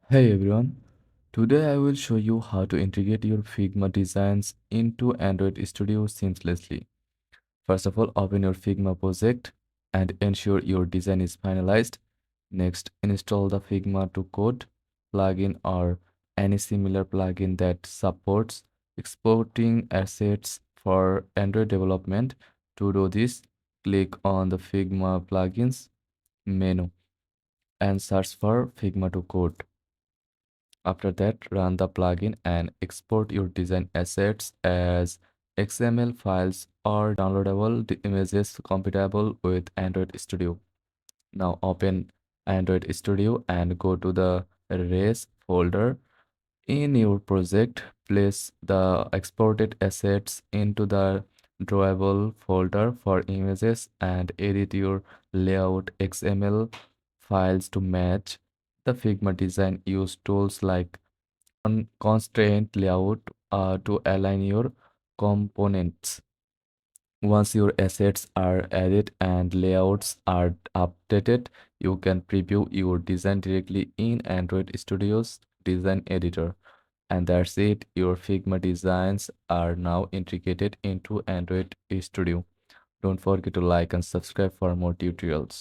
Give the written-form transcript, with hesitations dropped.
Hey everyone, today I will show you how to integrate your Figma designs into Android Studio seamlessly. First of all, open your Figma project and ensure your design is finalized. Next, install the Figma to Code plugin or any similar plugin that supports exporting assets for Android development. To do this, click on the Figma plugins menu and search for Figma to Code. After that, run the plugin and export your design assets as XML files or downloadable images compatible with Android Studio. Now open Android Studio and go to the Res folder. In your project, place the exported assets into the drawable folder for images and edit your layout XML files to match the Figma design. Use tools like constraint layout to align your components. Once your assets are added and layouts are updated, you can preview your design directly in Android Studio's design editor. And that's it, your Figma designs are now integrated into Android Studio. Don't forget to like and subscribe for more tutorials.